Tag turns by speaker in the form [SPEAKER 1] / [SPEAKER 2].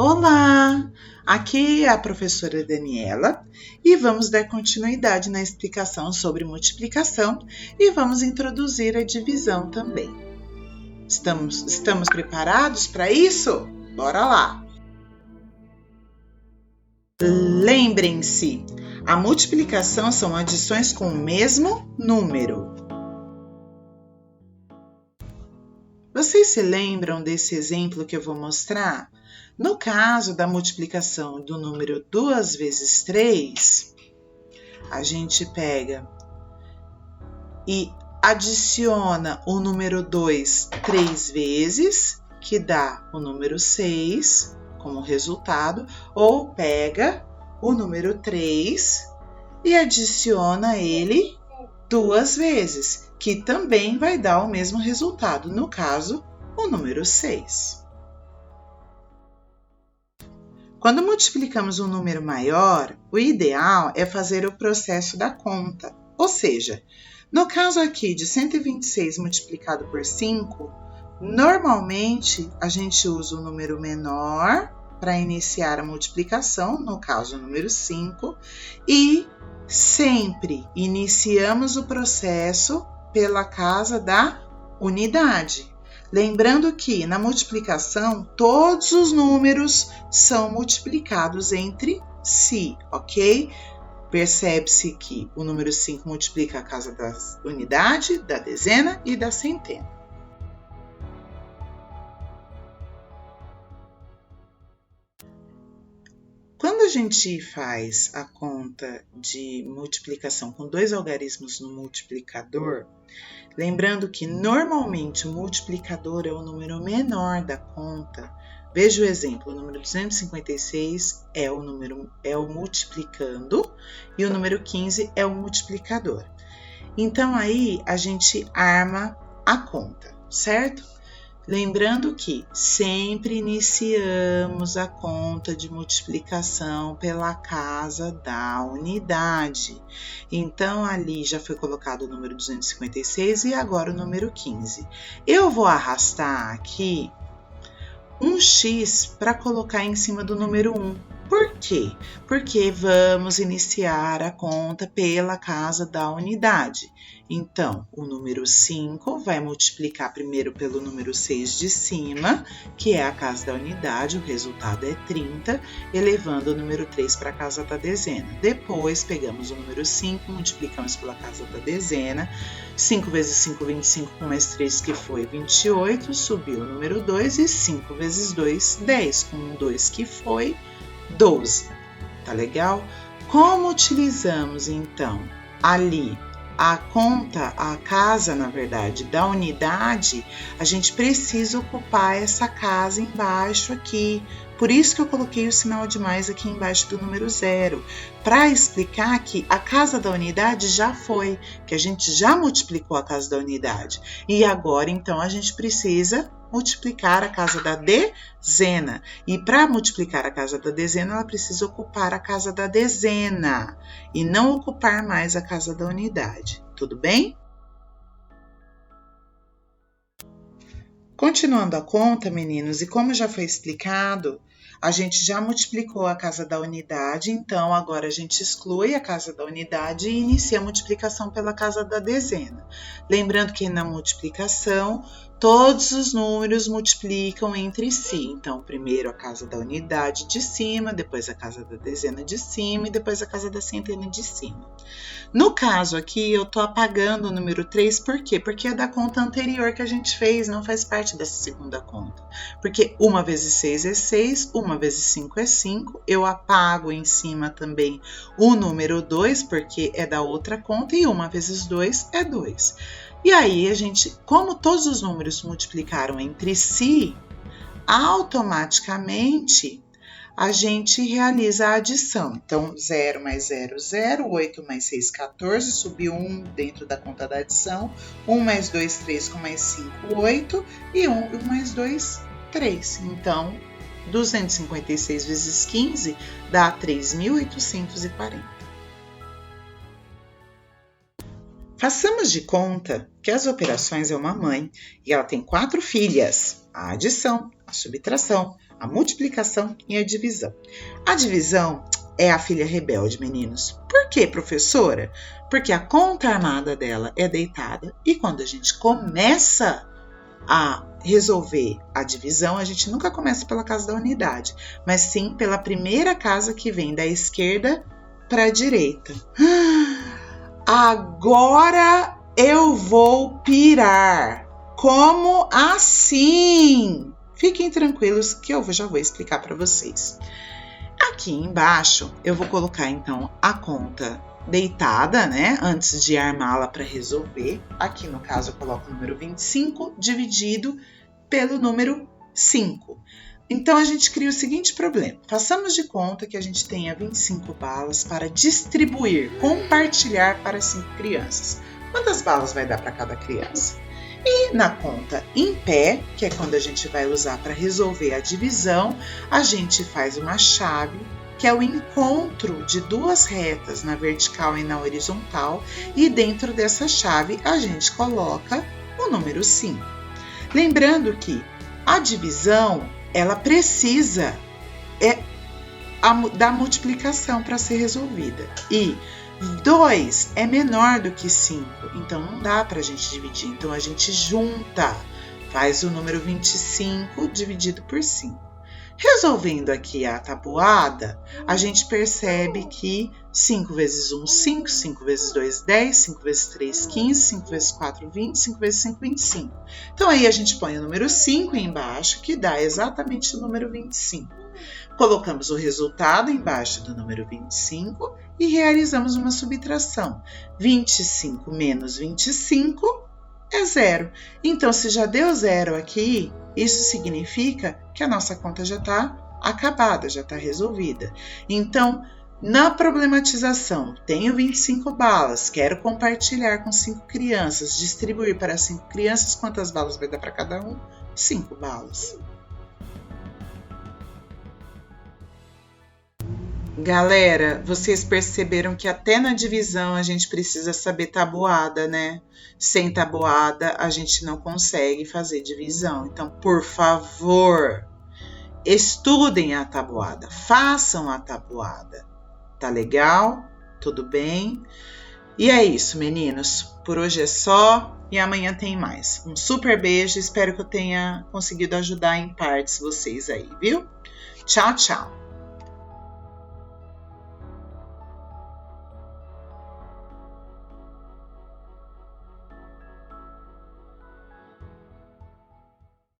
[SPEAKER 1] Olá! Aqui é a professora Daniela e vamos dar continuidade na explicação sobre multiplicação e vamos introduzir a divisão também. Estamos preparados para isso? Bora lá! Lembrem-se, a multiplicação são adições com o mesmo número. Vocês se lembram desse exemplo que eu vou mostrar? No caso da multiplicação do número 2 vezes 3, a gente pega e adiciona o número 2 3 vezes, que dá o número 6 como resultado, ou pega o número 3 e adiciona ele 2 vezes, que também vai dar o mesmo resultado, no caso, o número 6. Quando multiplicamos um número maior, o ideal é fazer o processo da conta, ou seja, no caso aqui de 126 multiplicado por 5, normalmente a gente usa o número menor para iniciar a multiplicação, no caso o número 5, e sempre iniciamos o processo pela casa da unidade. Lembrando que na multiplicação todos os números são multiplicados entre si, ok? Percebe-se que o número 5 multiplica a casa da unidade, da dezena e da centena. Quando a gente faz a conta de multiplicação com dois algarismos no multiplicador, lembrando que normalmente o multiplicador é o número menor da conta, veja o exemplo, o número 256 é o multiplicando e o número 15 é o multiplicador. Então aí a gente arma a conta, certo? Lembrando que sempre iniciamos a conta de multiplicação pela casa da unidade. Então, ali já foi colocado o número 256 e agora o número 15. Eu vou arrastar aqui um X para colocar em cima do número 1. Por quê? Porque vamos iniciar a conta pela casa da unidade. Então, o número 5 vai multiplicar primeiro pelo número 6 de cima, que é a casa da unidade, o resultado é 30, elevando o número 3 para a casa da dezena. Depois, pegamos o número 5, multiplicamos pela casa da dezena, 5 vezes 5, 25, com mais 3, que foi 28, subiu o número 2, e 5 vezes 2, 10, com 2, que foi 12. Tá legal? Como utilizamos, então, ali a conta, a casa, na verdade, da unidade, a gente precisa ocupar essa casa embaixo aqui. Por isso que eu coloquei o sinal de mais aqui embaixo do número 0, para explicar que a casa da unidade já foi, que a gente já multiplicou a casa da unidade. E agora, então, a gente precisa multiplicar a casa da dezena. E para multiplicar a casa da dezena, ela precisa ocupar a casa da dezena e não ocupar mais a casa da unidade. Tudo bem? Continuando a conta, meninos, e como já foi explicado, a gente já multiplicou a casa da unidade, então agora a gente exclui a casa da unidade e inicia a multiplicação pela casa da dezena. Lembrando que na multiplicação, todos os números multiplicam entre si. Então, primeiro a casa da unidade de cima, depois a casa da dezena de cima e depois a casa da centena de cima. No caso aqui, eu tô apagando o número 3, por quê? Porque é da conta anterior que a gente fez, não faz parte dessa segunda conta. Porque 1 vezes 6 é 6, 1 vezes 5 é 5, eu apago em cima também o número 2, porque é da outra conta, e 1 vezes 2 é 2. E aí, a gente, como todos os números multiplicaram entre si, automaticamente a gente realiza a adição. Então, 0 mais 0, 0, 8 mais 6, 14, subiu 1 dentro da conta da adição, 1 mais 2, 3, com mais 5, 8, e 1 mais 2, 3. Então, 256 vezes 15 dá 3.840. Façamos de conta que as operações é uma mãe e ela tem 4 filhas, a adição, a subtração, a multiplicação e a divisão. A divisão é a filha rebelde, meninos. Por quê, professora? Porque a conta armada dela é deitada e quando a gente começa a resolver a divisão, a gente nunca começa pela casa da unidade, mas sim pela primeira casa que vem da esquerda para a direita. Agora eu vou pirar. Como assim? Fiquem tranquilos que eu já vou explicar para vocês. Aqui embaixo eu vou colocar então a conta deitada, né? Antes de armá-la para resolver. Aqui no caso eu coloco o número 25 dividido pelo número 5. Então a gente cria o seguinte problema. Façamos de conta que a gente tenha 25 balas para distribuir, compartilhar para 5 crianças. Quantas balas vai dar para cada criança? E na conta em pé, que é quando a gente vai usar para resolver a divisão, a gente faz uma chave, que é o encontro de duas retas na vertical e na horizontal, e dentro dessa chave a gente coloca o número 5. Lembrando que a divisão, ela precisa da multiplicação para ser resolvida. E 2 é menor do que 5, então não dá para a gente dividir. Então a gente junta, faz o número 25 dividido por 5. Resolvendo aqui a tabuada, a gente percebe que 5 vezes 1, 5, 5 vezes 2, 10, 5 vezes 3, 15, 5 vezes 4, 20, 5 vezes 5, 25. Então aí a gente põe o número 5 embaixo, que dá exatamente o número 25. Colocamos o resultado embaixo do número 25 e realizamos uma subtração. 25 menos 25 é 0. Então, se já deu 0 aqui, isso significa que a nossa conta já está acabada, já está resolvida. Então, na problematização, tenho 25 balas, quero compartilhar com 5 crianças, distribuir para 5 crianças, quantas balas vai dar para cada um? 5 balas. Galera, vocês perceberam que até na divisão a gente precisa saber tabuada, né? Sem tabuada a gente não consegue fazer divisão. Então, por favor, estudem a tabuada, façam a tabuada. Tá legal? Tudo bem? E é isso, meninos. Por hoje é só e amanhã tem mais. Um super beijo, espero que eu tenha conseguido ajudar em partes vocês aí, viu? Tchau, tchau!